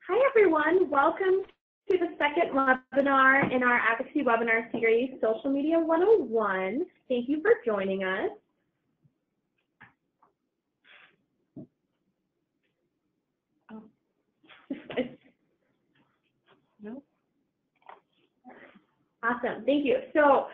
Hi everyone, welcome to the second webinar in our Advocacy webinar series, Social Media 101. Thank you for joining us. Awesome, thank you. So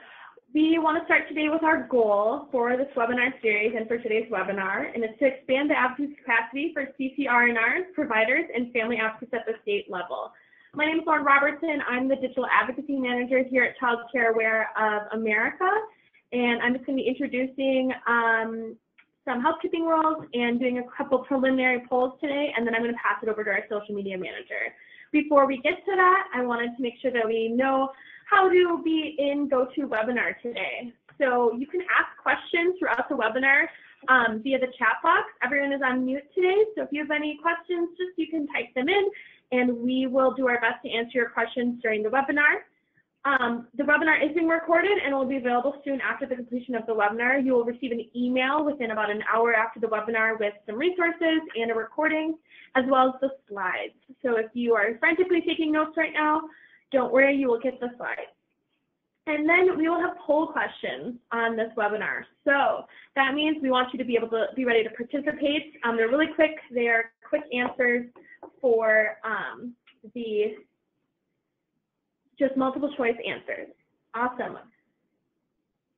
we want to start today with our goal for this webinar series and for today's webinar, and it's to expand the advocacy capacity for CCR&Rs, providers, and family advocates at the state level. My name is Lauren Robertson. I'm the Digital Advocacy Manager here at Child Care Aware of America, and I'm just going to be introducing some housekeeping rules and doing a couple preliminary polls today, and then I'm going to pass it over to our social media manager. Before we get to that, I wanted to make sure that we know how to be in GoToWebinar today. So you can ask questions throughout the webinar via the chat box. Everyone is on mute today, so if you have any questions, just you can type them in, and we will do our best to answer your questions during the webinar. The webinar is being recorded and will be available soon after the completion of the webinar. You will receive an email within about an hour after the webinar with some resources and a recording, as well as the slides. So if you are frantically taking notes right now, don't worry, you will get the slides. And then we will have poll questions on this webinar. So that means we want you to be able to be ready to participate. They're really quick. They are quick answers for the just multiple choice answers. Awesome.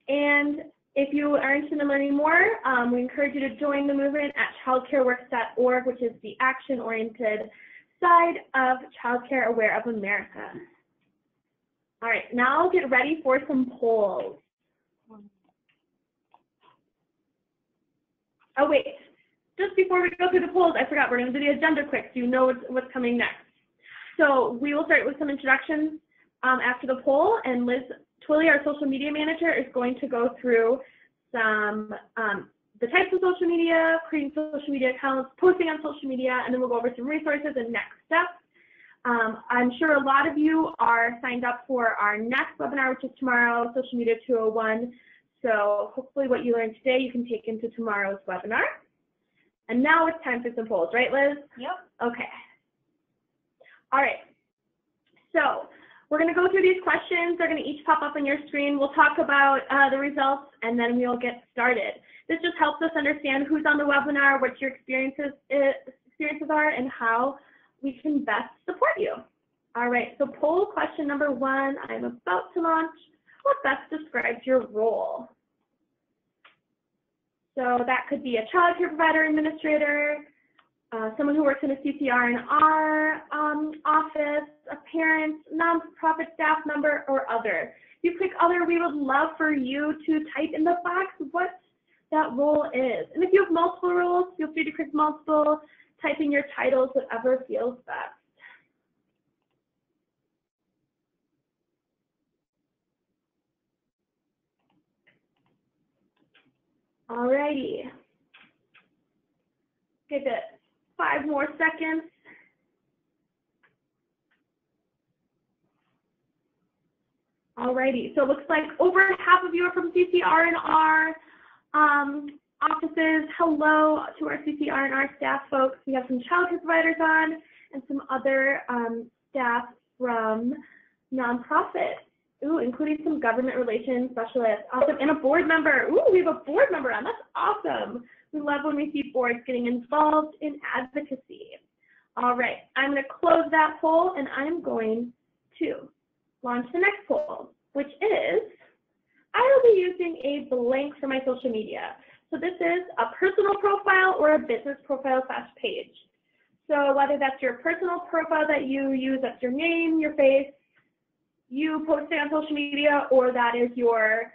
And if you are interested in learning more, we encourage you to join the movement at childcareworks.org, which is the action-oriented side of Child Care Aware of America. All right, now get ready for some polls. Oh wait, just before we go through the polls, I forgot, we're going to do the agenda quick so you know what's coming next. So we will start with some introductions after the poll, and Liz Twilley, our social media manager, is going to go through some the types of social media, creating social media accounts, posting on social media, and then we'll go over some resources and next steps. I'm sure a lot of you are signed up for our next webinar, which is tomorrow, Social Media 201. So hopefully what you learned today you can take into tomorrow's webinar. And now it's time for some polls, right, Liz? Yep. Okay. All right. So we're going to go through these questions. They're going to each pop up on your screen. We'll talk about the results, and then we'll get started. This just helps us understand who's on the webinar, what your experiences are, and how we can best support you. All right, so poll question number 1, I'm about to launch. What best describes your role? So that could be a child care provider administrator, someone who works in a CCR&R office, a parent, nonprofit staff member, or other. If you click other, we would love for you to type in the box what that role is. And if you have multiple roles, feel free to click multiple, type in your titles, whatever feels best. Alrighty. Give it 5 more seconds. Alrighty, so it looks like over half of you are from CCR&R offices. Hello to our CCR&R staff folks. We have some child care providers on and some other staff from nonprofits. Ooh, including some government relations specialists. Awesome, and a board member. Ooh, we have a board member on. That's awesome. We love when we see boards getting involved in advocacy. All right, I'm going to close that poll, and I'm going to launch the next poll, which is, I will be using a blank for my social media. So this is a personal profile or a business profile / page. So whether that's your personal profile that you use, that's your name, your face, you post it on social media, or that is your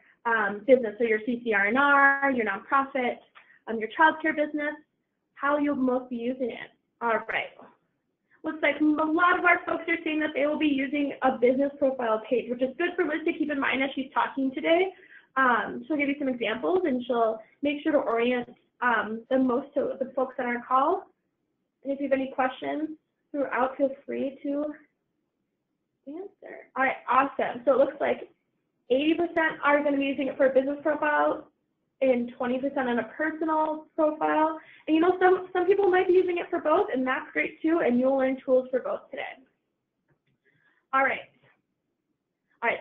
business, so your CCR&R, your nonprofit, your childcare business, how you'll most be using it. All right. Looks like a lot of our folks are saying that they will be using a business profile page, which is good for Liz to keep in mind as she's talking today. She'll give you some examples, and she'll make sure to orient the most to the folks on our call. And if you have any questions throughout, feel free to answer. All right, awesome. So it looks like 80% are going to be using it for a business profile, and 20% on a personal profile. And you know, some people might be using it for both, and that's great too, and you'll learn tools for both today. All right,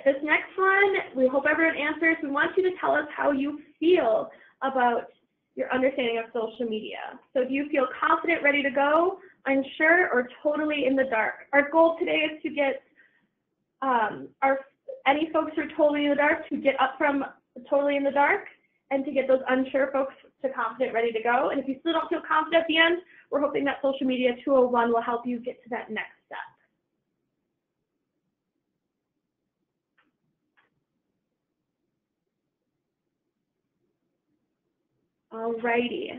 this next one, we hope everyone answers. We want you to tell us how you feel about your understanding of social media. So do you feel confident, ready to go, unsure, or totally in the dark? Our goal today is to get any folks who are totally in the dark to get up from totally in the dark, and to get those unsure folks to confident, ready to go. And if you still don't feel confident at the end, we're hoping that Social Media 201 will help you get to that next step. Alrighty.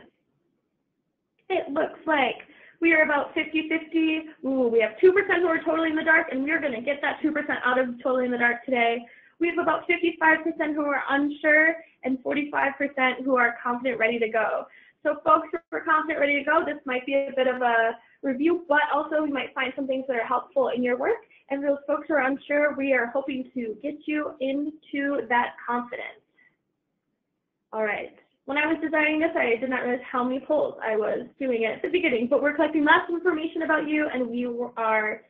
It looks like we are about 50-50. We have 2% who are totally in the dark, and we're going to get that 2% out of totally in the dark today. We have about 55% who are unsure and 45% who are confident, ready to go. So folks who are confident, ready to go, this might be a bit of a review, but also we might find some things that are helpful in your work. And those folks who are unsure, we are hoping to get you into that confidence. All right. When I was designing this, I did not realize how many polls I was doing at the beginning, but we're collecting lots of information about you, and we are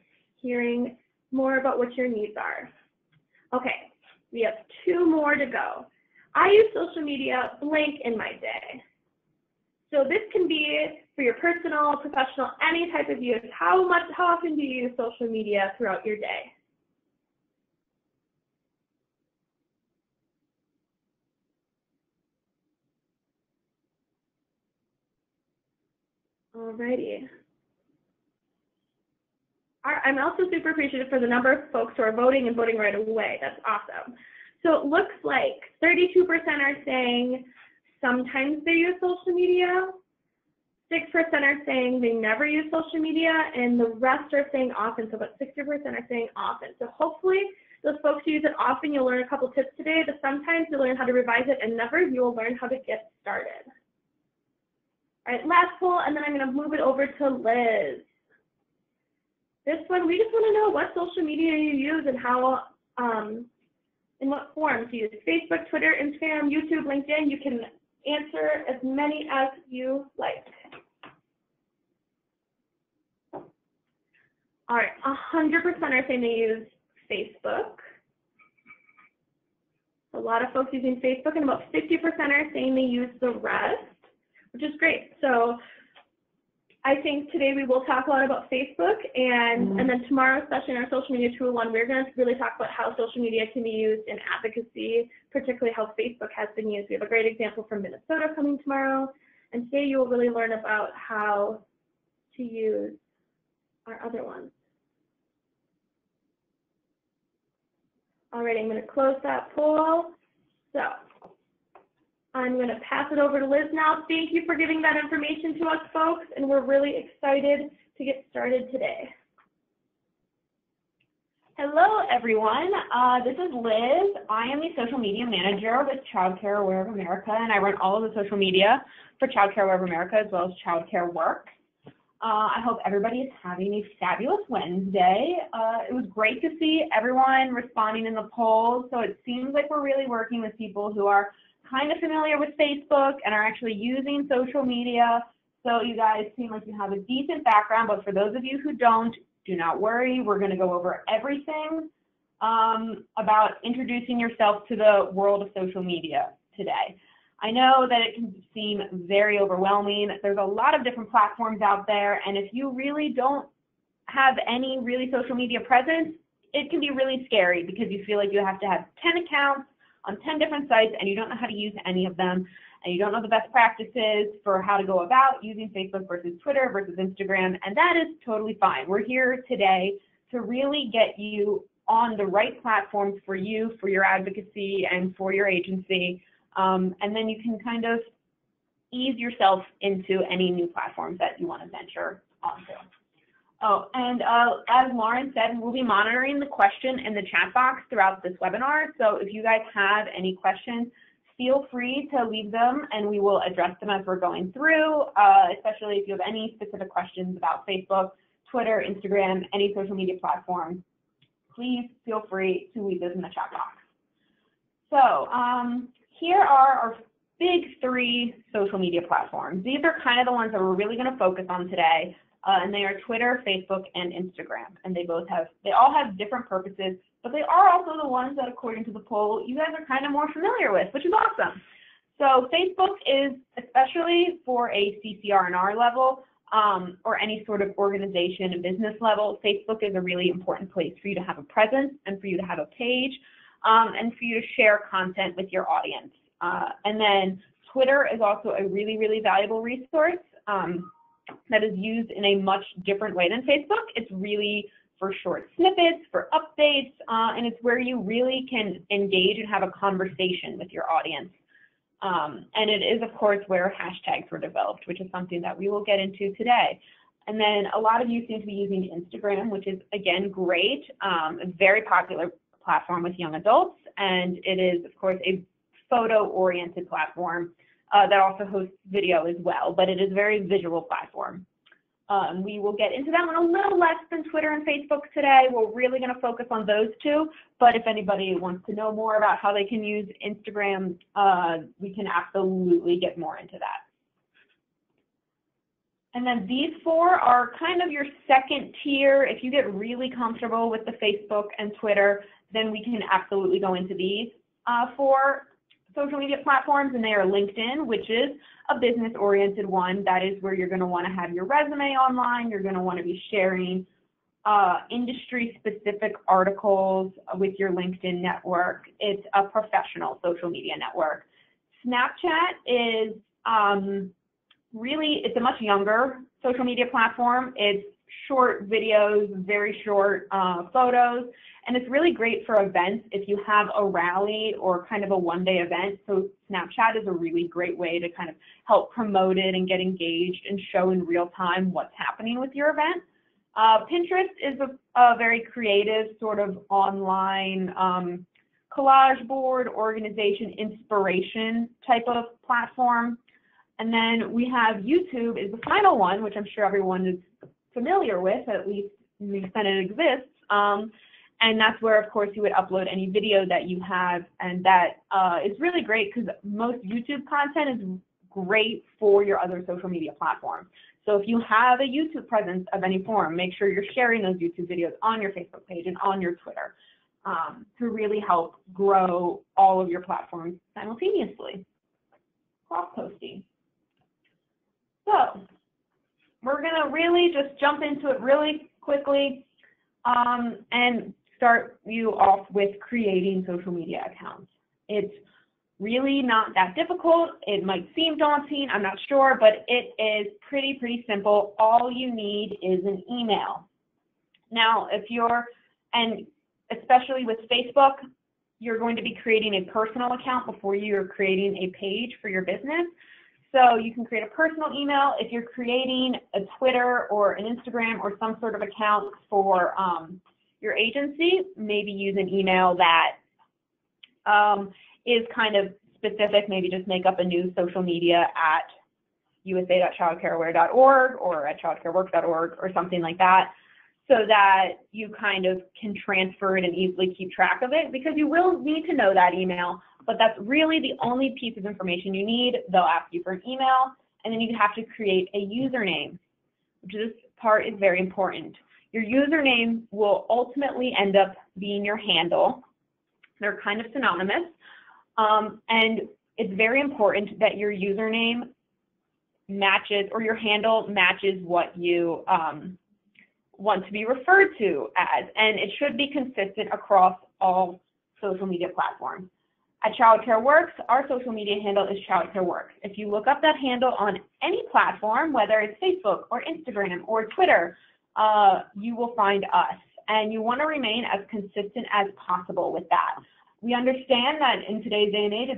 hearing more about what your needs are. Okay. We have 2 more to go. I use social media blank in my day. So this can be for your personal, professional, any type of use. How often do you use social media throughout your day? Alrighty. I'm also super appreciative for the number of folks who are voting and voting right away. That's awesome. So it looks like 32% are saying sometimes they use social media, 6% are saying they never use social media, and the rest are saying often. So about 60% are saying often. So hopefully those folks who use it often, you'll learn a couple tips today. But sometimes you'll learn how to revise it, and never, you'll learn how to get started. All right, last poll, and then I'm going to move it over to Liz. This one, we just want to know what social media you use and how, in what forms you use. Facebook, Twitter, Instagram, YouTube, LinkedIn. You can answer as many as you like. All right, 100% are saying they use Facebook. A lot of folks using Facebook, and about 50% are saying they use the rest, which is great. So I think today we will talk a lot about Facebook, and then tomorrow, especially in our Social Media 201, we're going to really talk about how social media can be used in advocacy, particularly how Facebook has been used. We have a great example from Minnesota coming tomorrow, and today you will really learn about how to use our other ones. All right, I'm going to close that poll. So I'm going to pass it over to Liz now. Thank you for giving that information to us, folks, and we're really excited to get started today. Hello, everyone. This is Liz. I am the social media manager with Child Care Aware of America, and I run all of the social media for Child Care Aware of America as well as Child Care Work. I hope everybody is having a fabulous Wednesday. It was great to see everyone responding in the polls, so it seems like we're really working with people who are kind of familiar with Facebook and are actually using social media. So you guys seem like you have a decent background, but for those of you who don't, do not worry. We're going to go over everything about introducing yourself to the world of social media today. I know that it can seem very overwhelming. There's a lot of different platforms out there, and if you really don't have any really social media presence, it can be really scary because you feel like you have to have 10 accounts on 10 different sites and you don't know how to use any of them, and you don't know the best practices for how to go about using Facebook versus Twitter versus Instagram, and that is totally fine. We're here today to really get you on the right platforms for you, for your advocacy, and for your agency. And then you can kind of ease yourself into any new platforms that you want to venture onto. Oh, and as Lauren said, we'll be monitoring the question in the chat box throughout this webinar. So if you guys have any questions, feel free to leave them and we will address them as we're going through, especially if you have any specific questions about Facebook, Twitter, Instagram, any social media platform. Please feel free to leave those in the chat box. So here are our big three social media platforms. These are kind of the ones that we're really going to focus on today, and they are Twitter, Facebook, and Instagram. And they all have different purposes, but they are also the ones that, according to the poll, you guys are kind of more familiar with, which is awesome. So Facebook is, especially for a CCR&R level, or any sort of organization and business level, Facebook is a really important place for you to have a presence and for you to have a page, and for you to share content with your audience. And then Twitter is also a really, really valuable resource that is used in a much different way than Facebook. It's really for short snippets, for updates, and it's where you really can engage and have a conversation with your audience. And it is, of course, where hashtags were developed, which is something that we will get into today. And then a lot of you seem to be using Instagram, which is, again, great. A very popular platform with young adults, and it is, of course, a photo-oriented platform that also hosts video as well, but it is a very visual platform. We will get into that one a little less than Twitter and Facebook today. We're really going to focus on those two, but if anybody wants to know more about how they can use Instagram, we can absolutely get more into that. And then these four are kind of your second tier. If you get really comfortable with the Facebook and Twitter, then we can absolutely go into these four social media platforms, and they are LinkedIn, which is a business-oriented one. That is where you're going to want to have your resume online. You're going to want to be sharing industry-specific articles with your LinkedIn network. It's a professional social media network. Snapchat is really, it's a much younger social media platform. It's short videos, very short photos, and it's really great for events if you have a rally or kind of a one-day event. So Snapchat is a really great way to kind of help promote it and get engaged and show in real time what's happening with your event. Pinterest is a very creative sort of online collage board, organization, inspiration type of platform. And then we have YouTube is the final one, which I'm sure everyone is familiar with, at least to the extent it exists. And that's where, of course, you would upload any video that you have, and that is really great because most YouTube content is great for your other social media platforms. So if you have a YouTube presence of any form, make sure you're sharing those YouTube videos on your Facebook page and on your Twitter to really help grow all of your platforms simultaneously. Cross-posting. So we're going to really just jump into it really quickly and start you off with creating social media accounts. It's really not that difficult. It might seem daunting, I'm not sure, but it is pretty simple. All you need is an email. Now, and especially with Facebook, you're going to be creating a personal account before you're creating a page for your business. So you can create a personal email. If you're creating a Twitter or an Instagram or some sort of account for your agency, maybe use an email that is kind of specific. Maybe just make up a new social media at usa.childcareaware.org or at childcareworks.org or something like that, so that you kind of can transfer it and easily keep track of it, because you will need to know that email, but that's really the only piece of information you need. They'll ask you for an email, and then you have to create a username, which this part is very important. Your username will ultimately end up being your handle. They're kind of synonymous, and it's very important that your username matches, or your handle matches, what you want to be referred to as, and it should be consistent across all social media platforms. At Childcare Works, our social media handle is Childcare Works. If you look up that handle on any platform, whether it's Facebook or Instagram or Twitter, you will find us, and you want to remain as consistent as possible with that. We understand that in today's day and age,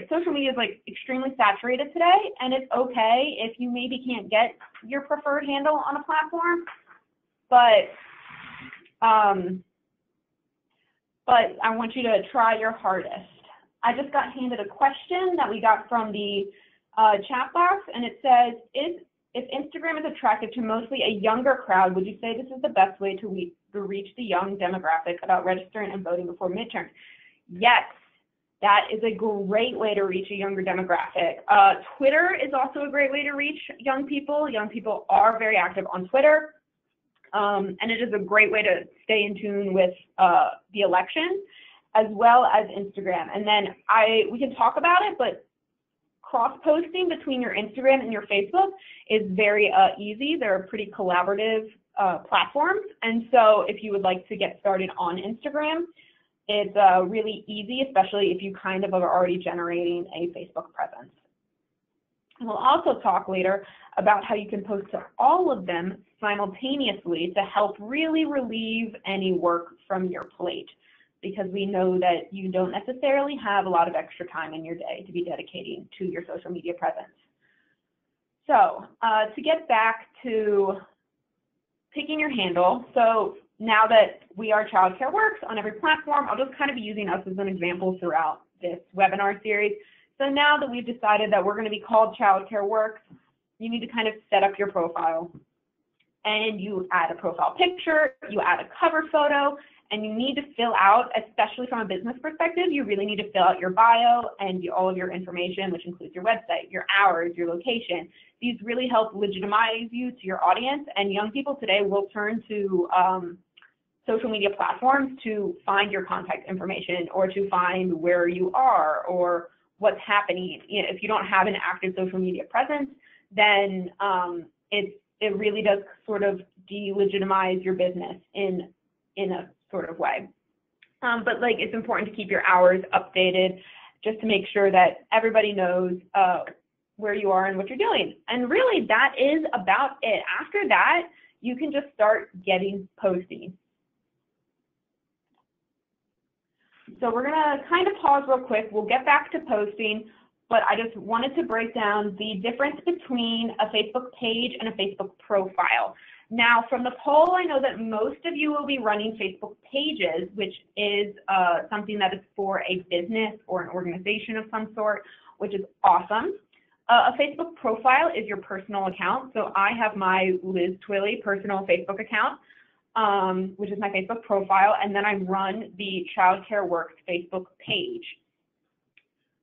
social media is like extremely saturated today, and it's okay if you maybe can't get your preferred handle on a platform, but I want you to try your hardest. I just got handed a question that we got from the chat box, and it says, if Instagram is attractive to mostly a younger crowd, would you say this is the best way to reach the young demographic about registering and voting before midterms? Yes, That is a great way to reach a younger demographic. Twitter is also a great way to reach young people. Young people are very active on Twitter, and it is a great way to stay in tune with the election, as well as Instagram. And then we can talk about it, but cross-posting between your Instagram and your Facebook is very easy. They're pretty collaborative platforms, and so if you would like to get started on Instagram, it's really easy, especially if you kind of are already generating a Facebook presence. And we'll also talk later about how you can post to all of them simultaneously to help really relieve any work from your plate, because we know that you don't necessarily have a lot of extra time in your day to be dedicating to your social media presence. So to get back to picking your handle, so now that we are Childcare Works on every platform, I'll just kind of be using us as an example throughout this webinar series. So now that we've decided that we're going to be called Childcare Works, you need to kind of set up your profile. And you add a profile picture, you add a cover photo, and you need to fill out, especially from a business perspective, you really need to fill out your bio and all of your information, which includes your website, your hours, your location. These really help legitimize you to your audience, and young people today will turn to social media platforms to find your contact information or to find where you are or what's happening. You know, if you don't have an active social media presence, then it really does sort of delegitimize your business in a sort of way. But like, it's important to keep your hours updated just to make sure that everybody knows where you are and what you're doing. And really, that is about it. After that, you can just start getting posting. So we're gonna kind of pause real quick. We'll get back to posting, but I just wanted to break down the difference between a Facebook page and a Facebook profile. Now, from the poll, I know that most of you will be running Facebook pages, which is something that is for a business or an organization of some sort, which is awesome. A Facebook profile is your personal account. So I have my Liz Twilley personal Facebook account, which is my Facebook profile, and then I run the Childcare Works Facebook page.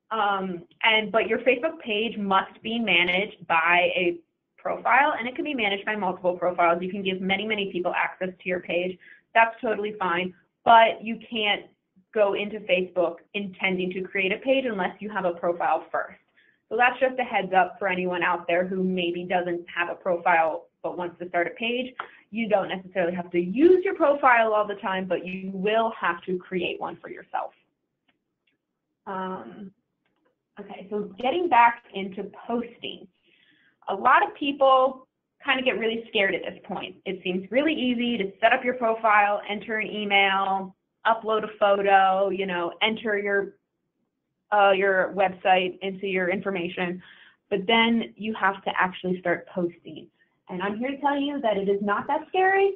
But your Facebook page must be managed by a profile, and it can be managed by multiple profiles. You can give many, many people access to your page. That's totally fine, but you can't go into Facebook intending to create a page unless you have a profile first. So that's just a heads up for anyone out there who maybe doesn't have a profile but wants to start a page. You don't necessarily have to use your profile all the time, but you will have to create one for yourself. Okay, so getting back into posting. A lot of people kind of get really scared at this point. It seems really easy to set up your profile, enter an email, upload a photo, you know, enter your website into your information, but then you have to actually start posting. And I'm here to tell you that it is not that scary.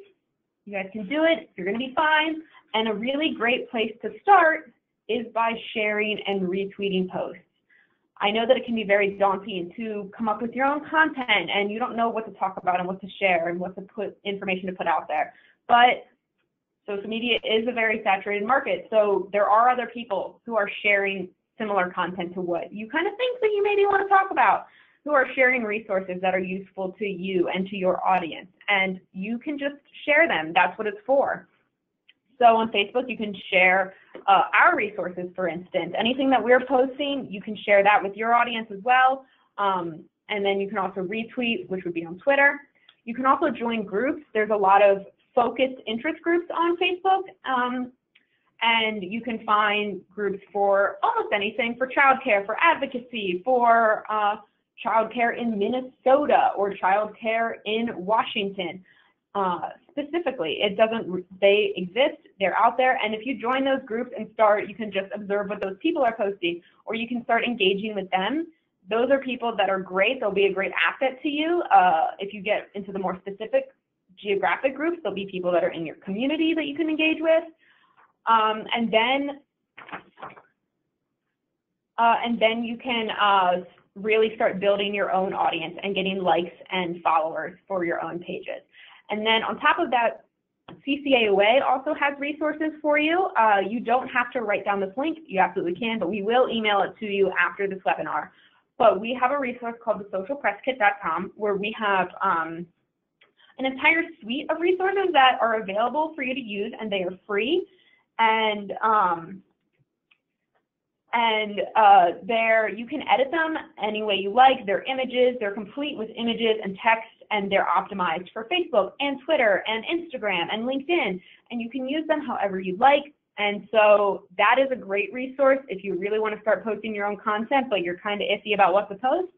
You guys can do it. You're going to be fine. And a really great place to start is by sharing and retweeting posts. I know that it can be very daunting to come up with your own content and you don't know what to talk about and what to share and what to put information to put out there. But social media is a very saturated market. So there are other people who are sharing similar content to what you kind of think that you maybe want to talk about, who are sharing resources that are useful to you and to your audience. And you can just share them. That's what it's for. So on Facebook, you can share our resources, for instance. Anything that we're posting, you can share that with your audience as well. And then you can also retweet, which would be on Twitter. You can also join groups. There's a lot of focused interest groups on Facebook. And you can find groups for almost anything, for childcare, for advocacy, for childcare in Minnesota or childcare in Washington. Specifically, they exist, they're out there, and if you join those groups and you can just observe what those people are posting, or you can start engaging with them. Those are people that are great. They'll be a great asset to you. If you get into the more specific geographic groups, there'll be people that are in your community that you can engage with. And then you can really start building your own audience and getting likes and followers for your own pages. And then on top of that, CCAOA also has resources for you. You don't have to write down this link. You absolutely can, but we will email it to you after this webinar. But we have a resource called thesocialpresskit.com where we have an entire suite of resources that are available for you to use, and they are free. And there you can edit them any way you like. They're images, they're complete with images and text, and they're optimized for Facebook and Twitter and Instagram and LinkedIn, and you can use them however you like. And so that is a great resource if you really want to start posting your own content, but you're kind of iffy about what to post.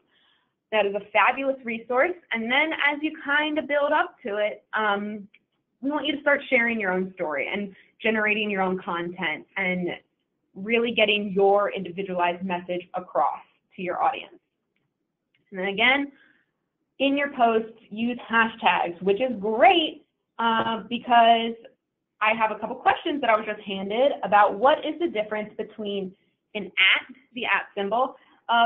That is a fabulous resource. And then as you kind of build up to it, we want you to start sharing your own story and generating your own content and really getting your individualized message across to your audience. And then again, in your posts, use hashtags, which is great because I have a couple questions that I was just handed about what is the difference between an @ the @ symbol,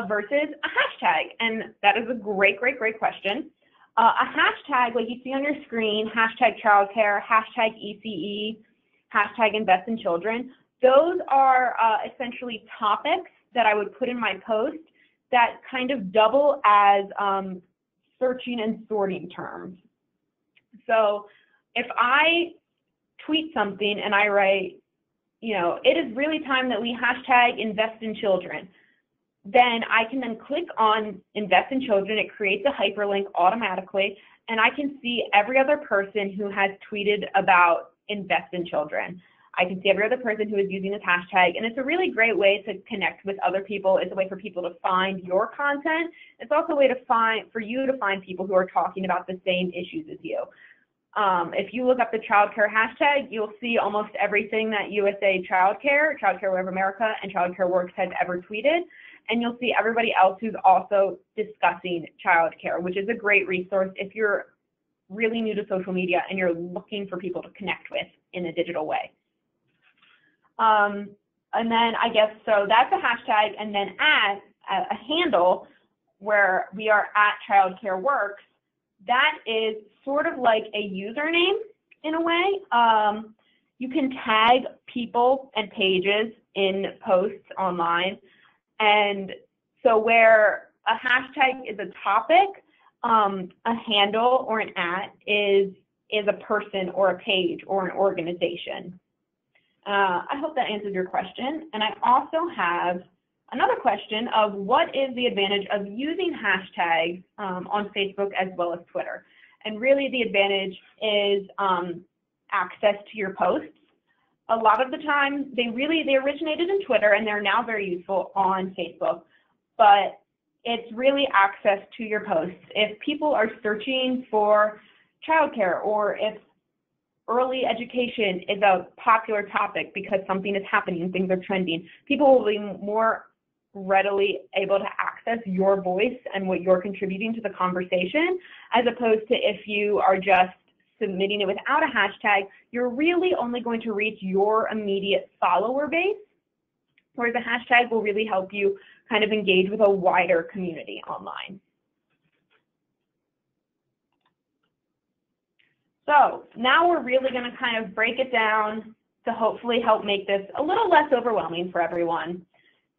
versus a hashtag. And that is a great question. A hashtag, like you see on your screen, hashtag childcare, hashtag ECE, hashtag invest in children, those are essentially topics that I would put in my post that kind of double as searching and sorting terms. So if I tweet something and I write, you know, it is really time that we hashtag invest in children, then I can then click on invest in children. It creates a hyperlink automatically, and I can see every other person who has tweeted about invest in children. I can see every other person who is using this hashtag, and it's a really great way to connect with other people. It's a way for people to find your content. It's also a way for you to find people who are talking about the same issues as you. If you look up the childcare hashtag, you'll see almost everything that USA Childcare, Childcare Wherever America, and Childcare Works has ever tweeted, and you'll see everybody else who's also discussing childcare, which is a great resource if you're really new to social media and you're looking for people to connect with in a digital way. And then I guess, so that's a hashtag, and then at a handle where we are at Childcare Works, that is sort of like a username in a way. You can tag people and pages in posts online. And so where a hashtag is a topic, a handle or an @ is a person or a page or an organization. I hope that answers your question. And I also have another question of what is the advantage of using hashtags on Facebook as well as Twitter? And really the advantage is access to your posts. A lot of the time they originated in Twitter and they're now very useful on Facebook, but it's really access to your posts. If people are searching for childcare, or if early education is a popular topic because something is happening, things are trending, people will be more readily able to access your voice and what you're contributing to the conversation, as opposed to if you are just submitting it without a hashtag, you're really only going to reach your immediate follower base, whereas a hashtag will really help you kind of engage with a wider community online. So now we're really going to kind of break it down to hopefully help make this a little less overwhelming for everyone.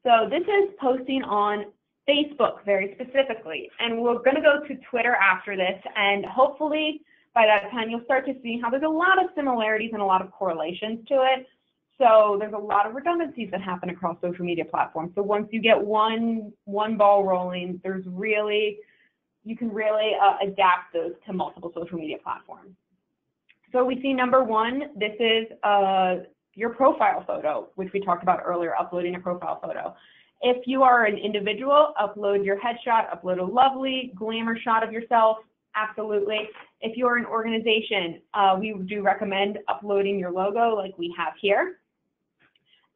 So this is posting on Facebook very specifically, and we're going to go to Twitter after this, and hopefully by that time you'll start to see how there's a lot of similarities and a lot of correlations to it. So there's a lot of redundancies that happen across social media platforms. So once you get one ball rolling, you can really adapt those to multiple social media platforms. So we see number one, this is your profile photo, which we talked about earlier, uploading a profile photo. If you are an individual, upload your headshot, upload a lovely glamour shot of yourself, absolutely. If you're an organization, we do recommend uploading your logo like we have here.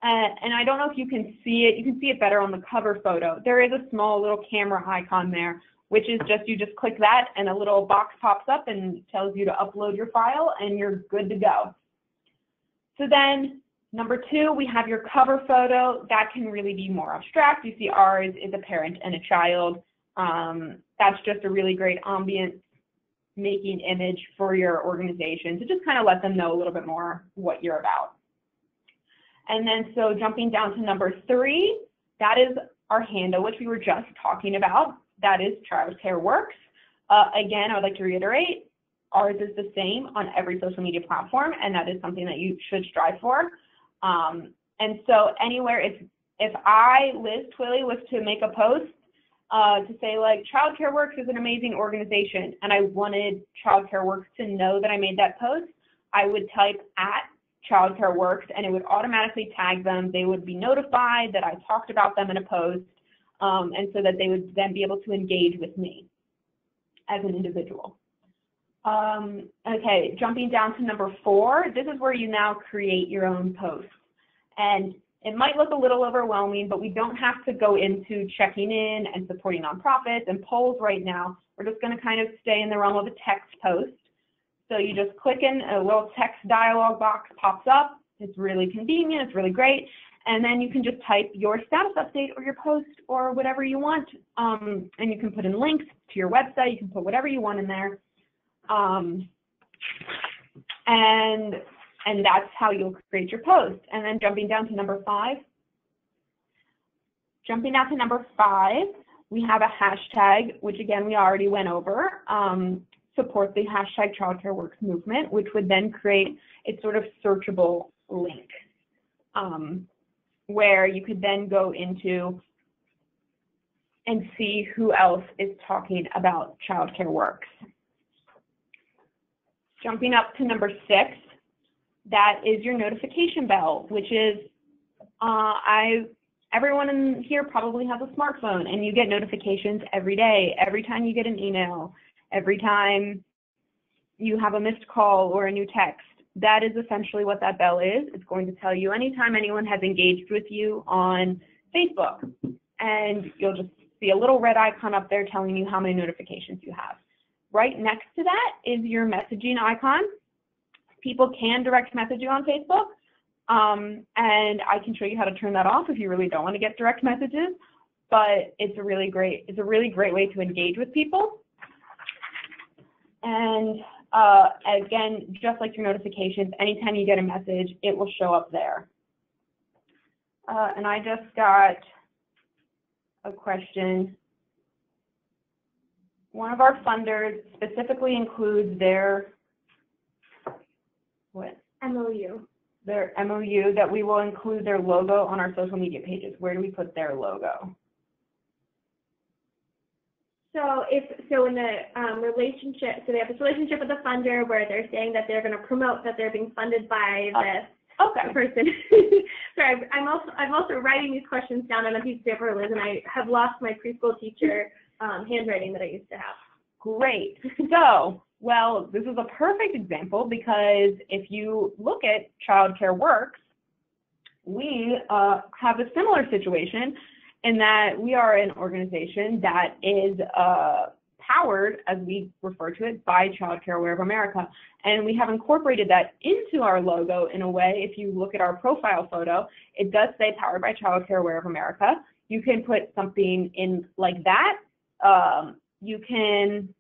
And I don't know if you can see it. You can see it better on the cover photo. There is a small little camera icon there, which is you just click that and a little box pops up and tells you to upload your file and you're good to go. So then number two, we have your cover photo. That can really be more abstract. You see ours is a parent and a child. That's just a really great ambient making image for your organization to just kind of let them know a little bit more what you're about. And then so jumping down to number 3, that is our handle, which we were just talking about. That is Childcare Works. Again, I would like to reiterate, ours is the same on every social media platform, and that is something that you should strive for. And so anywhere, if I, Liz Twilley, was to make a post to say like Childcare Works is an amazing organization, and I wanted Childcare Works to know that I made that post, I would type @Childcare Works, and it would automatically tag them. They would be notified that I talked about them in a post, and so that they would then be able to engage with me as an individual. Okay, jumping down to number 4, this is where you now create your own post. And it might look a little overwhelming, but we don't have to go into checking in and supporting nonprofits and polls right now. We're just going to kind of stay in the realm of a text post. So you just click in, a little text dialog box pops up. It's really convenient, it's really great. And then you can just type your status update or your post or whatever you want. And you can put in links to your website, you can put whatever you want in there. And that's how you'll create your post. And then jumping down to number 5. Jumping down to number 5, we have a hashtag, which again, we already went over. Support the hashtag Childcare Works movement, which would then create a sort of searchable link where you could then go into and see who else is talking about Childcare Works. Jumping up to number 6, that is your notification bell, which is, everyone in here probably has a smartphone, and you get notifications every day, every time you get an email, every time you have a missed call or a new text. That is essentially what that bell is. It's going to tell you anytime anyone has engaged with you on Facebook, and you'll just see a little red icon up there telling you how many notifications you have. Right next to that is your messaging icon. People can direct message you on Facebook, and I can show you how to turn that off if you really don't want to get direct messages, but it's a really great way to engage with people. And again, just like your notifications, anytime you get a message, it will show up there. And I just got a question. One of our funders specifically includes their MOU. Their MOU that we will include their logo on our social media pages. Where do we put their logo? So in the relationship, so they have this relationship with the funder where they're saying that they're going to promote that they're being funded by this person. Sorry, I'm also writing these questions down on a piece of paper, Liz, and I have lost my preschool teacher handwriting that I used to have. Great. So, well, this is a perfect example because if you look at Childcare Works, we have a similar situation in that we are an organization that is powered, as we refer to it, by Childcare Aware of America. And we have incorporated that into our logo in a way. If you look at our profile photo, it does say powered by Childcare Aware of America. You can put something in like that. You can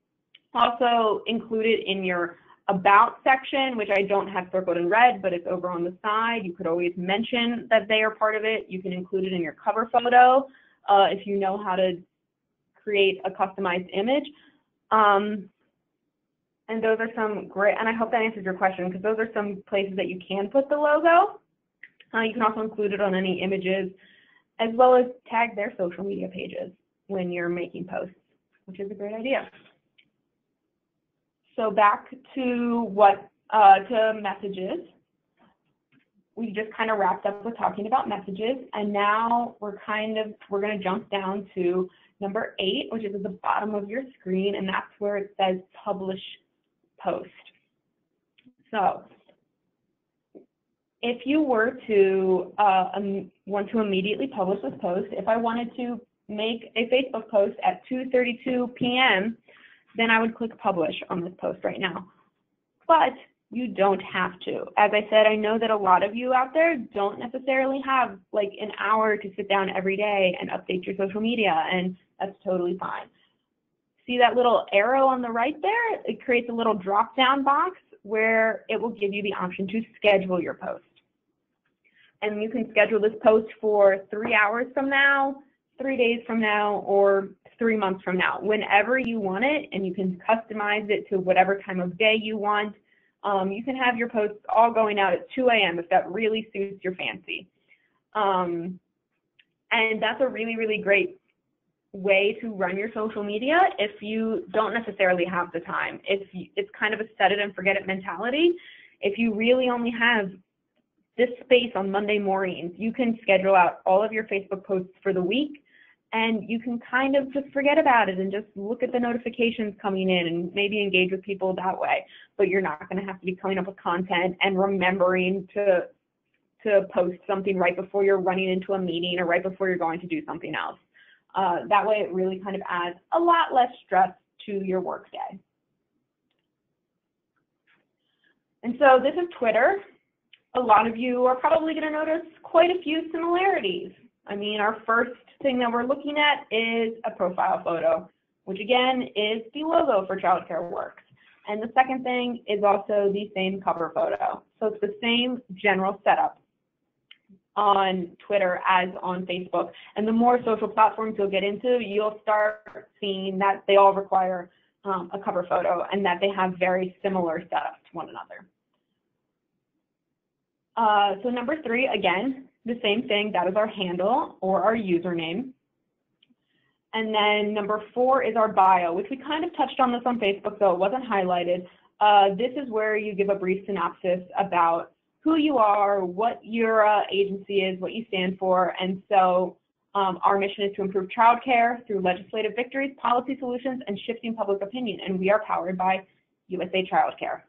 also include it in your About section, which I don't have circled in red, but it's over on the side. You could always mention that they are part of it. You can include it in your cover photo if you know how to create a customized image. And those are some great, and I hope that answers your question, because those are some places that you can put the logo. You can also include it on any images, as well as tag their social media pages when you're making posts, which is a great idea. So back to to messages. We just kind of wrapped up with talking about messages, and now we're going to jump down to number 8, which is at the bottom of your screen, and that's where it says publish post. So if you were to want to immediately publish this post, if I wanted to make a Facebook post at 2:32 p.m., then I would click publish on this post right now. But you don't have to. As I said, I know that a lot of you out there don't necessarily have like an hour to sit down every day and update your social media, and that's totally fine. See that little arrow on the right there? It creates a little drop-down box where it will give you the option to schedule your post. And you can schedule this post for 3 hours from now, 3 days from now, or 3 months from now, whenever you want it, and you can customize it to whatever time of day you want. You can have your posts all going out at 2 a.m. if that really suits your fancy. And that's a really, really great way to run your social media if you don't necessarily have the time. It's kind of a set it and forget it mentality. If you really only have this space on Monday mornings, you can schedule out all of your Facebook posts for the week, and you can kind of just forget about it and just look at the notifications coming in and maybe engage with people that way. But you're not going to have to be coming up with content and remembering to post something right before you're running into a meeting or right before you're going to do something else. That way it really kind of adds a lot less stress to your workday. And so this is Twitter. A lot of you are probably going to notice quite a few similarities. I mean, our first thing that we're looking at is a profile photo, which again is the logo for Childcare Works. And the second thing is also the same cover photo. So it's the same general setup on Twitter as on Facebook. And the more social platforms you'll get into, you'll start seeing that they all require a cover photo and that they have very similar setups to one another. So number 3, again, the same thing, that is our handle or our username. And then number 4 is our bio, which we kind of touched on this on Facebook, though it wasn't highlighted. This is where you give a brief synopsis about who you are, what your agency is, what you stand for. And so our mission is to improve childcare through legislative victories, policy solutions, and shifting public opinion. And we are powered by USA Childcare.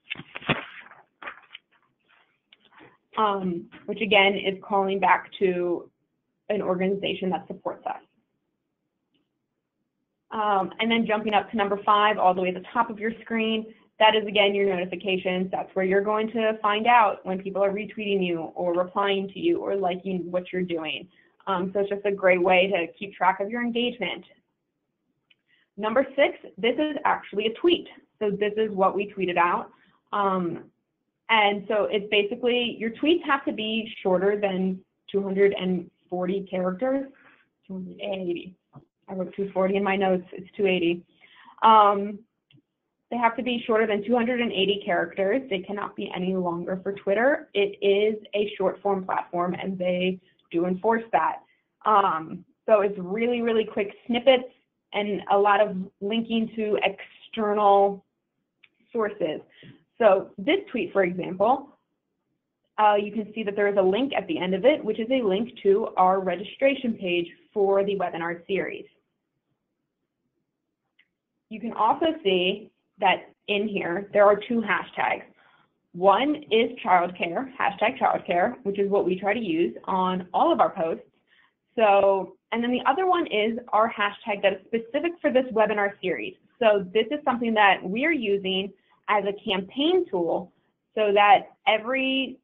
Which again is calling back to an organization that supports us. And then jumping up to number 5, all the way at the top of your screen, that is again your notifications. That's where you're going to find out when people are retweeting you or replying to you or liking what you're doing. So it's just a great way to keep track of your engagement. Number 6, this is actually a tweet. So this is what we tweeted out. And so it's basically, your tweets have to be shorter than 240 characters, 280. I wrote 240 in my notes, it's 280. They have to be shorter than 280 characters. They cannot be any longer for Twitter. It is a short form platform and they do enforce that. So it's really, really quick snippets and a lot of linking to external sources. So this tweet, for example, you can see that there is a link at the end of it, which is a link to our registration page for the webinar series. You can also see that in here, there are 2 hashtags. One is childcare, #childcare, which is what we try to use on all of our posts. So, and then the other one is our hashtag that is specific for this webinar series. So this is something that we are using as a campaign tool so that every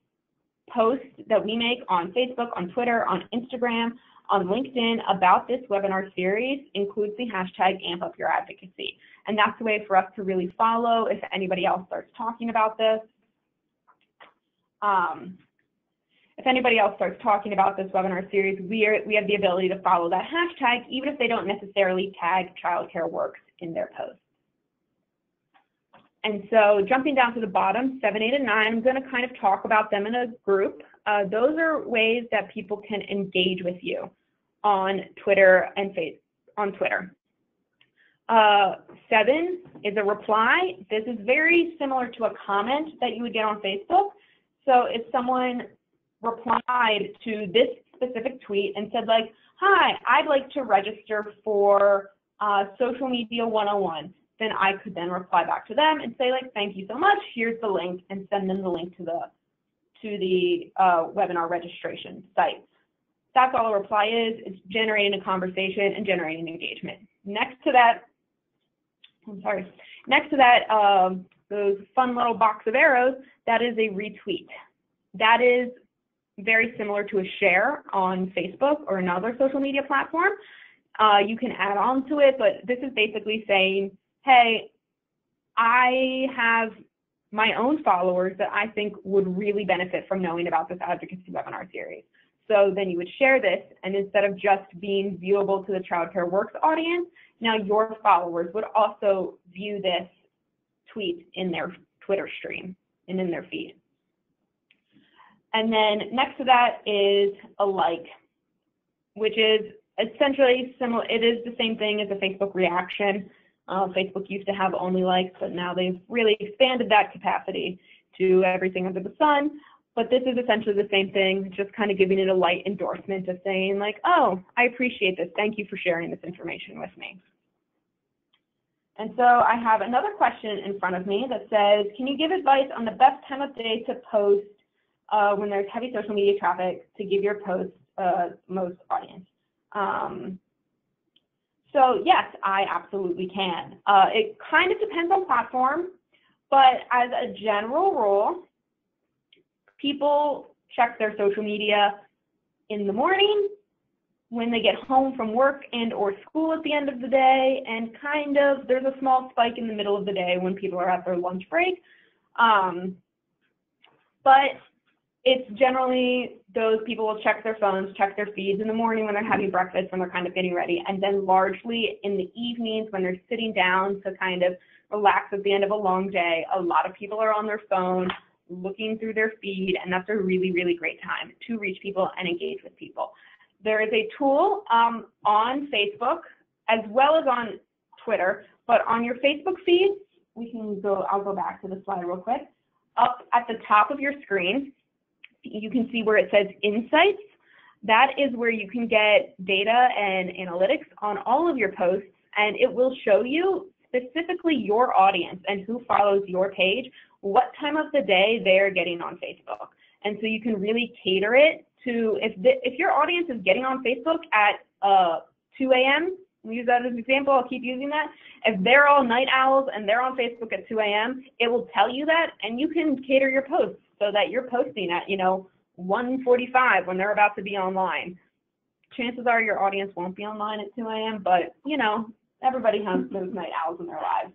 post that we make on Facebook, on Twitter, on Instagram, on LinkedIn about this webinar series includes the hashtag #AmpUpYourAdvocacy. And that's the way for us to really follow if anybody else starts talking about this. If anybody else starts talking about this webinar series, we have the ability to follow that hashtag even if they don't necessarily tag Childcare Works in their post. And so jumping down to the bottom, 7, 8, and 9, I'm going to kind of talk about them in a group. Those are ways that people can engage with you on Twitter and Facebook. On Twitter. 7 is a reply. This is very similar to a comment that you would get on Facebook. So if someone replied to this specific tweet and said like, "Hi, I'd like to register for Social Media 101. Then I could then reply back to them and say like, "Thank you so much. Here's the link," and send them the link to the webinar registration site. That's all a reply is. It's generating a conversation and generating engagement. Next to that, those fun little box of arrows, that is a retweet. That is very similar to a share on Facebook or another social media platform. You can add on to it, but this is basically saying, hey, I have my own followers that I think would really benefit from knowing about this advocacy webinar series. So then you would share this, and instead of just being viewable to the Childcare Works audience, now your followers would also view this tweet in their Twitter stream and in their feed. And then next to that is a like, which is essentially similar. It is the same thing as a Facebook reaction. Facebook used to have only likes, but now they've really expanded that capacity to everything under the sun. But this is essentially the same thing, just kind of giving it a light endorsement of saying like, oh, I appreciate this. Thank you for sharing this information with me. And so I have another question in front of me that says, can you give advice on the best time of day to post when there's heavy social media traffic to give your posts most audience? So yes, I absolutely can. It kind of depends on platform, but as a general rule, people check their social media in the morning, when they get home from work and or school at the end of the day, and kind of there's a small spike in the middle of the day when people are at their lunch break. But it's generally those people will check their phones, check their feeds in the morning when they're having breakfast, when they're kind of getting ready, and then largely in the evenings when they're sitting down to kind of relax at the end of a long day. A lot of people are on their phone looking through their feed, and that's a really, really great time to reach people and engage with people. There is a tool on Facebook as well as on Twitter, but on your Facebook feed, I'll go back to the slide real quick. Up at the top of your screen, you can see where it says Insights. That is where you can get data and analytics on all of your posts, and it will show you specifically your audience and who follows your page, what time of the day they're getting on Facebook. And so you can really cater it to, if your audience is getting on Facebook at 2 a.m., we'll use that as an example, I'll keep using that. If they're all night owls and they're on Facebook at 2 a.m., it will tell you that, and you can cater your posts so that you're posting at, 1:45 when they're about to be online. Chances are your audience won't be online at 2 a.m., but, everybody has those night owls in their lives.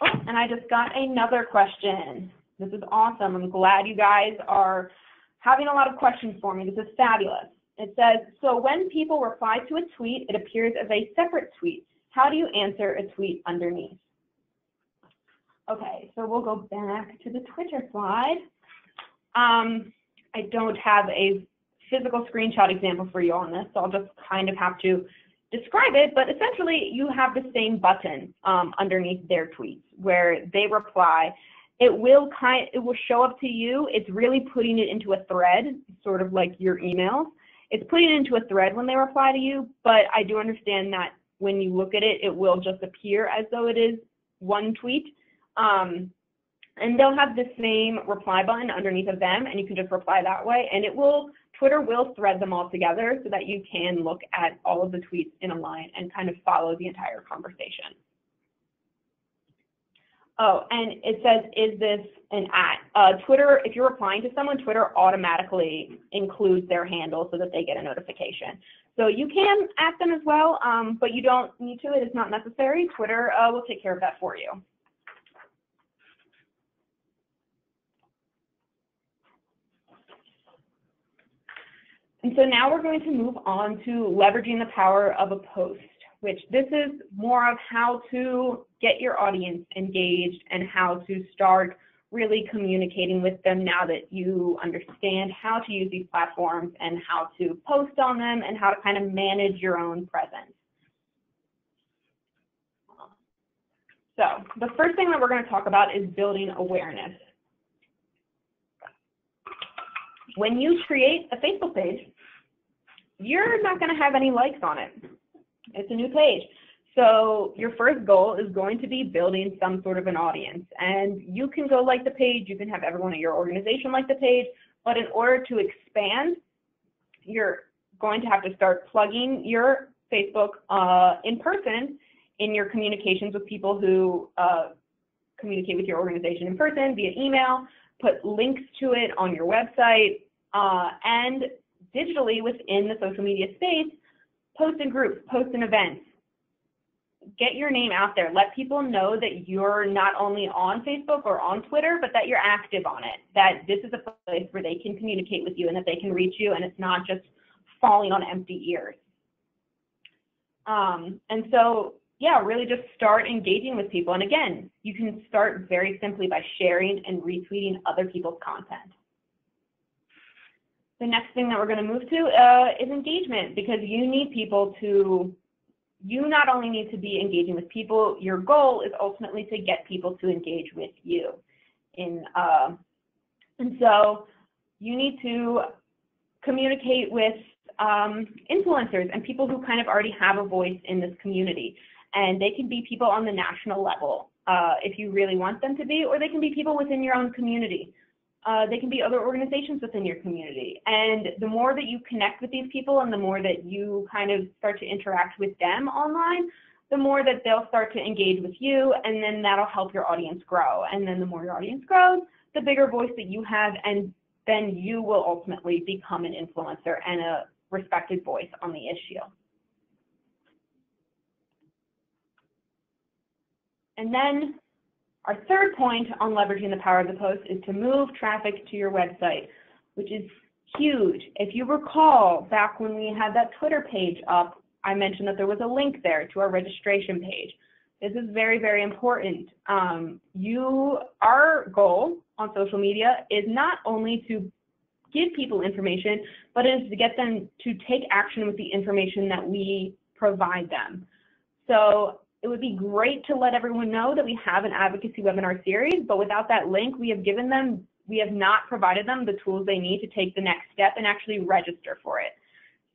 Oh, and I just got another question. This is awesome. I'm glad you guys are having a lot of questions for me. This is fabulous. It says, so when people reply to a tweet, it appears as a separate tweet. How do you answer a tweet underneath? Okay, so we'll go back to the Twitter slide. I don't have a physical screenshot example for you on this, so I'll just kind of have to describe it, but essentially you have the same button underneath their tweets where they reply. It will show up to you. It's really putting it into a thread, sort of like your emails. It's putting it into a thread when they reply to you, but I do understand that when you look at it, it will just appear as though it is one tweet. And they'll have the same reply button underneath of them, and you can just reply that way, and Twitter will thread them all together so that you can look at all of the tweets in a line and kind of follow the entire conversation. Oh, and it says, is this an at? Twitter, if you're replying to someone, Twitter automatically includes their handle so that they get a notification. So you can at them as well, but you don't need to. It is not necessary. Twitter will take care of that for you. And so now we're going to move on to leveraging the power of a post, which this is more of how to get your audience engaged and how to start really communicating with them now that you understand how to use these platforms and how to post on them and how to kind of manage your own presence. So the first thing that we're going to talk about is building awareness. When you create a Facebook page, you're not going to have any likes on it. It's a new page. So your first goal is going to be building some sort of an audience. And you can go like the page, you can have everyone at your organization like the page, but in order to expand, you're going to have to start plugging your Facebook in person in your communications with people who communicate with your organization in person via email, put links to it on your website, and digitally within the social media space, Post in groups, post in events. Get your name out there. Let people know that you're not only on Facebook or on Twitter, but that you're active on it, that this is a place where they can communicate with you and that they can reach you and it's not just falling on empty ears. And so, yeah, really just start engaging with people. And again, you can start very simply by sharing and retweeting other people's content. The next thing that we're going to move to is engagement, because you need people to, you not only need to be engaging with people, your goal is ultimately to get people to engage with you. And so you need to communicate with influencers and people who kind of already have a voice in this community. And they can be people on the national level if you really want them to be, or they can be people within your own community. They can be other organizations within your community. And the more that you connect with these people and the more that you kind of start to interact with them online, the more that they'll start to engage with you, and then that'll help your audience grow. And then the more your audience grows, the bigger voice that you have, and then you will ultimately become an influencer and a respected voice on the issue. And then our third point on leveraging the power of the post is to move traffic to your website, which is huge. If you recall, back when we had that Twitter page up, I mentioned that there was a link there to our registration page. This is very, very important. Our goal on social media is not only to give people information, but it is to get them to take action with the information that we provide them. So it would be great to let everyone know that we have an advocacy webinar series, but without that link, we have not provided them the tools they need to take the next step and actually register for it.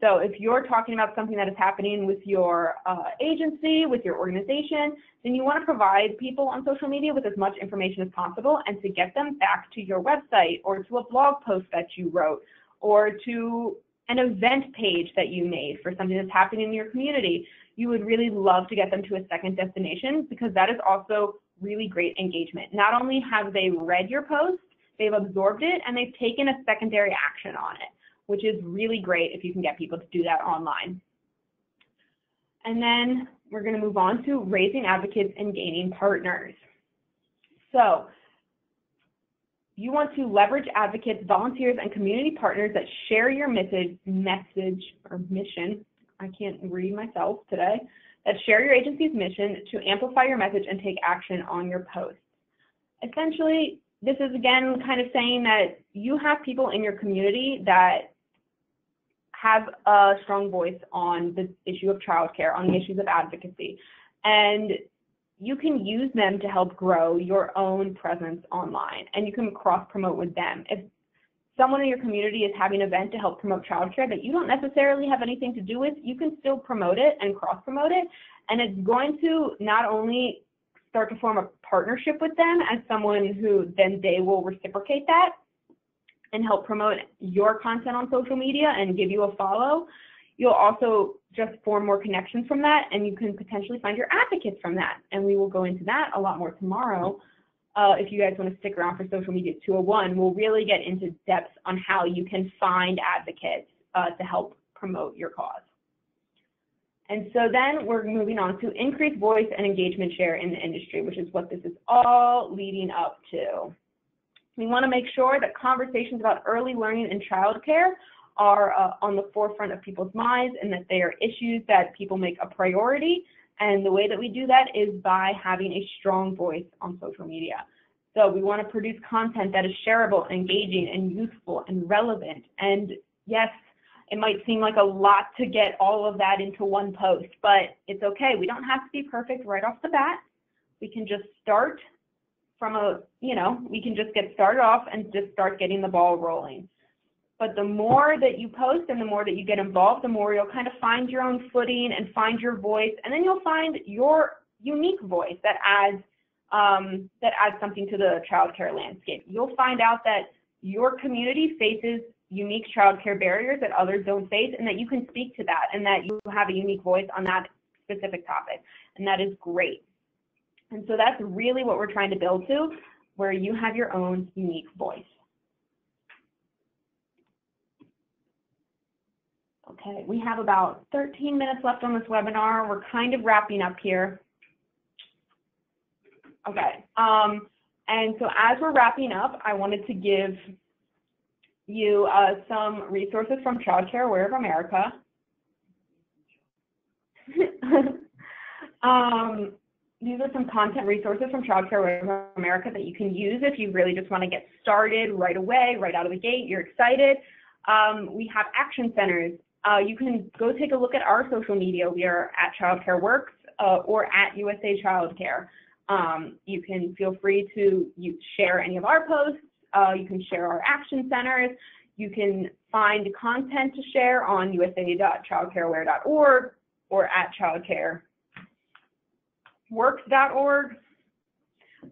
So if you're talking about something that is happening with your agency, with your organization, then you want to provide people on social media with as much information as possible, and to get them back to your website or to a blog post that you wrote or to an event page that you made for something that's happening in your community. You would really love to get them to a second destination, because that is also really great engagement. Not only have they read your post, they've absorbed it, and they've taken a secondary action on it, which is really great if you can get people to do that online. And then we're going to move on to raising advocates and gaining partners. So you want to leverage advocates, volunteers, and community partners that share your mission, I can't read myself today, that share your agency's mission to amplify your message and take action on your posts. Essentially, this is again kind of saying that you have people in your community that have a strong voice on the issue of childcare, on the issues of advocacy, and you can use them to help grow your own presence online, and you can cross-promote with them. If someone in your community is having an event to help promote childcare that you don't necessarily have anything to do with, you can still promote it and cross-promote it, and it's going to not only start to form a partnership with them as someone who then they will reciprocate that and help promote your content on social media and give you a follow. You'll also just form more connections from that, and you can potentially find your advocates from that. And we will go into that a lot more tomorrow. If you guys want to stick around for Social Media 201, we'll really get into depth on how you can find advocates to help promote your cause. And so then we're moving on to increase voice and engagement share in the industry, which is what this is all leading up to. We want to make sure that conversations about early learning and childcare are on the forefront of people's minds, and that they are issues that people make a priority. And the way that we do that is by having a strong voice on social media. So we want to produce content that is shareable, engaging, and useful, and relevant. And yes, it might seem like a lot to get all of that into one post, but it's okay. We don't have to be perfect right off the bat. We can just start from we can just get started off and just start getting the ball rolling. But the more that you post and the more that you get involved, the more you'll kind of find your own footing and find your voice, and then you'll find your unique voice that adds something to the childcare landscape. You'll find out that your community faces unique childcare barriers that others don't face, and that you can speak to that, and that you have a unique voice on that specific topic, and that is great. And so that's really what we're trying to build to, where you have your own unique voice. Okay, we have about 13 minutes left on this webinar. We're kind of wrapping up here. Okay, and so as we're wrapping up, I wanted to give you some resources from Child Care Aware of America. These are some content resources from Child Care Aware of America that you can use if you really just want to get started right away, right out of the gate, you're excited. We have action centers. You can go take a look at our social media. We are at Child Care Works or at USA Child Care. You can feel free to share any of our posts. You can share our action centers. You can find content to share on usa.childcareaware.org or at childcareworks.org.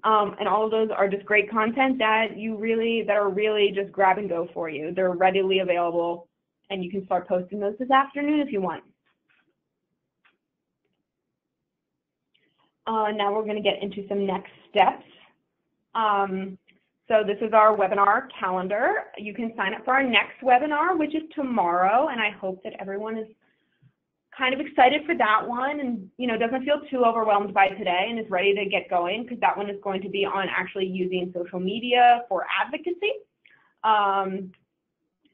And all of those are just great content that are really just grab and go for you. They're readily available, and you can start posting those this afternoon if you want. Now we're going to get into some next steps. So this is our webinar calendar. You can sign up for our next webinar, which is tomorrow, and I hope that everyone is kind of excited for that one and doesn't feel too overwhelmed by today and is ready to get going, because that one is going to be on actually using social media for advocacy.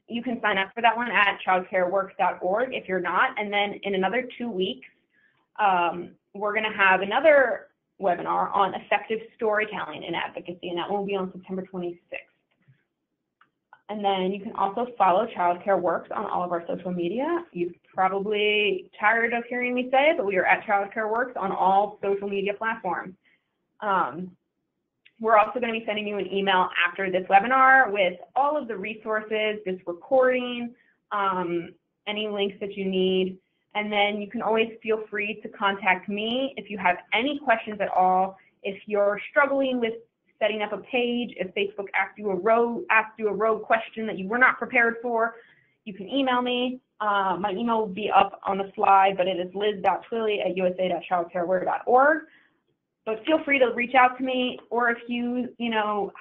You can sign up for that one at childcareworks.org if you're not, and then in another 2 weeks, we're going to have another webinar on effective storytelling in advocacy, and that will be on September 26th. And then you can also follow Child Care Works on all of our social media. You're probably tired of hearing me say it, but we are at Child Care Works on all social media platforms. We're also going to be sending you an email after this webinar with all of the resources, this recording, any links that you need. And then you can always feel free to contact me if you have any questions at all. If you're struggling with setting up a page, if Facebook asked you a rogue question that you were not prepared for, you can email me. My email will be up on the slide, but it is liz.twilley@usa.childcareaware.org. But feel free to reach out to me, or if you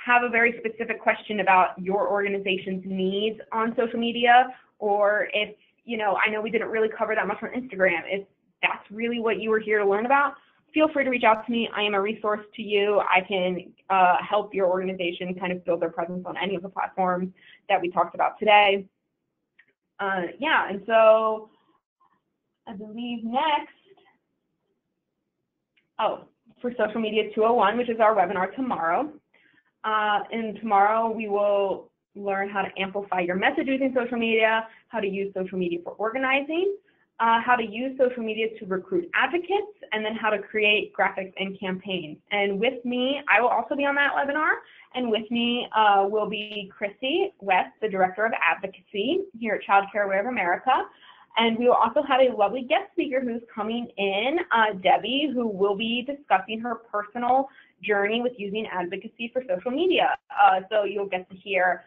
have a very specific question about your organization's needs on social media, or if I know we didn't really cover that much on Instagram. If that's really what you were here to learn about, feel free to reach out to me. I am a resource to you. I can help your organization kind of build their presence on any of the platforms that we talked about today. Yeah, and so I believe next, for Social Media 201, which is our webinar tomorrow. And tomorrow we will learn how to amplify your message using social media, how to use social media for organizing, how to use social media to recruit advocates, and then how to create graphics and campaigns. And with me, I will also be on that webinar, and with me will be Chrissy West, the Director of Advocacy here at Child Care Aware of America. And we will also have a lovely guest speaker who's coming in, Debbie, who will be discussing her personal journey with using advocacy for social media. So you'll get to hear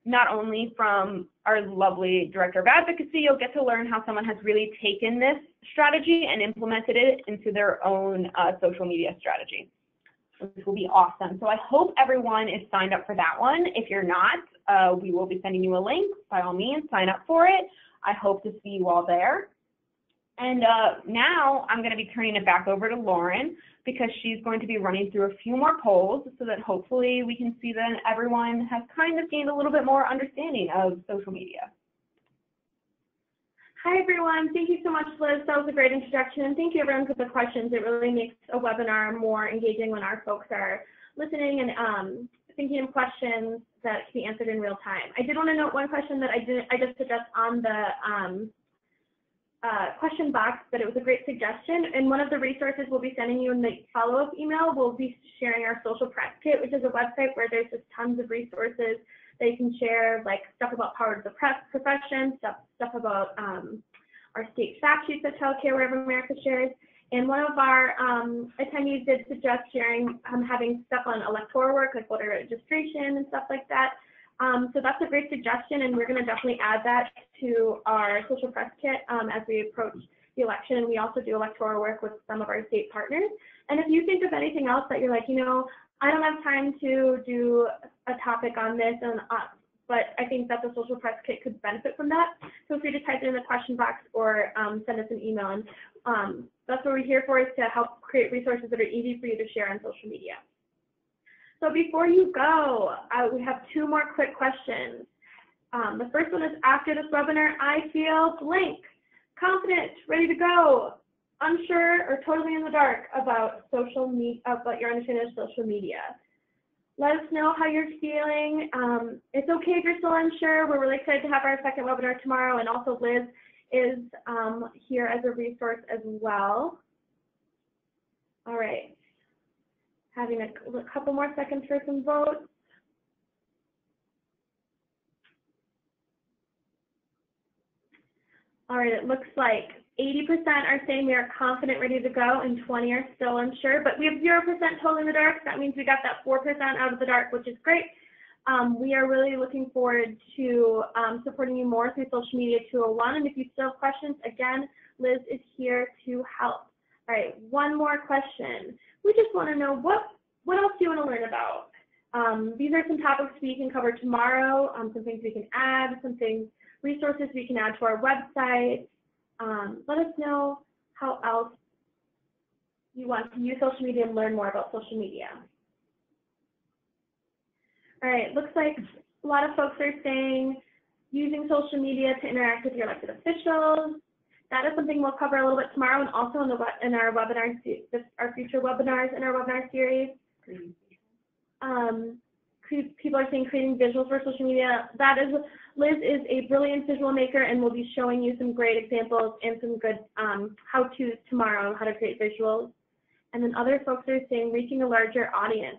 not only from our lovely Director of Advocacy, you'll get to learn how someone has really taken this strategy and implemented it into their own social media strategy, which will be awesome. So I hope everyone is signed up for that one. If you're not, we will be sending you a link. By all means, sign up for it. I hope to see you all there. And now I'm going to be turning it back over to Lauren, because she's going to be running through a few more polls so that hopefully we can see that everyone has kind of gained a little bit more understanding of social media. Hi, everyone. Thank you so much, Liz. That was a great introduction. And thank you, everyone, for the questions. It really makes a webinar more engaging when our folks are listening and thinking of questions that can be answered in real time. I did want to note one question that I just addressed on the question box, but it was a great suggestion. And one of the resources we'll be sending you in the follow-up email, we'll be sharing our social press kit, which is a website where there's just tons of resources that you can share, like stuff about power of the press profession, stuff about our state statutes that Child Care Aware of America shares. And one of our attendees did suggest sharing, having stuff on electoral work, like voter registration and stuff like that. So that's a great suggestion, and we're going to definitely add that to our social press kit as we approach the election. And we also do electoral work with some of our state partners. And if you think of anything else that you're like, I don't have time to do a topic on this, but I think that the social press kit could benefit from that. Feel free to type it in the question box or send us an email. And that's what we're here for, is to help create resources that are easy for you to share on social media. So before you go, we have 2 more quick questions. The first one is, after this webinar, I feel blank, confident, ready to go, unsure, or totally in the dark about about your understanding of social media. Let us know how you're feeling. It's okay if you're still unsure. We're really excited to have our second webinar tomorrow, and also Liz is here as a resource as well. All right, having a couple more seconds for some votes. All right, it looks like 80% are saying we are confident, ready to go, and 20 are still unsure, but we have 0% totally in the dark. That means we got that 4% out of the dark, which is great. We are really looking forward to supporting you more through Social Media 201, and if you still have questions, again, Liz is here to help. All right, one more question. We just want to know, what else do you want to learn about? These are some topics we can cover tomorrow, some things we can add, resources we can add to our website. Let us know how else you want to use social media and learn more about social media. All right, looks like a lot of folks are saying using social media to interact with your elected officials. That is something we'll cover a little bit tomorrow, and also in our webinar, our future webinars in our webinar series. People are saying creating visuals for social media. Liz is a brilliant visual maker, and we'll be showing you some great examples and some good how-tos tomorrow on how to create visuals. And then other folks are saying reaching a larger audience.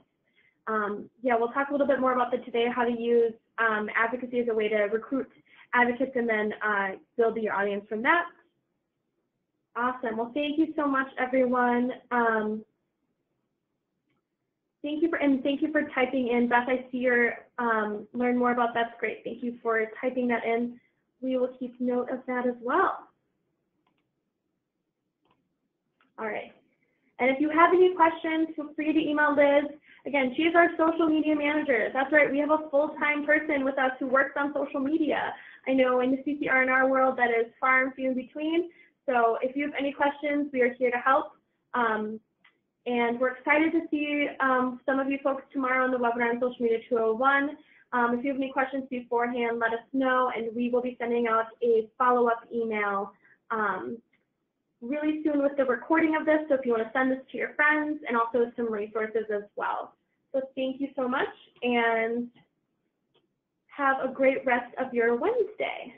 Yeah, we'll talk a little bit more about that today, how to use advocacy as a way to recruit advocates and then build your audience from that. Awesome. Well, thank you so much, everyone. Thank you for typing in. Beth, I see your learn more about that's great. Thank you for typing that in. We will keep note of that as well. All right. And if you have any questions, feel free to email Liz. Again, she is our social media manager. That's right. We have a full-time person with us who works on social media. I know in the CCR&R world that is far and few in between. So if you have any questions, we are here to help. And we're excited to see some of you folks tomorrow on the webinar on Social Media 201. If you have any questions beforehand, let us know, and we will be sending out a follow-up email really soon with the recording of this. So if you want to send this to your friends, and also some resources as well. So thank you so much, and have a great rest of your Wednesday.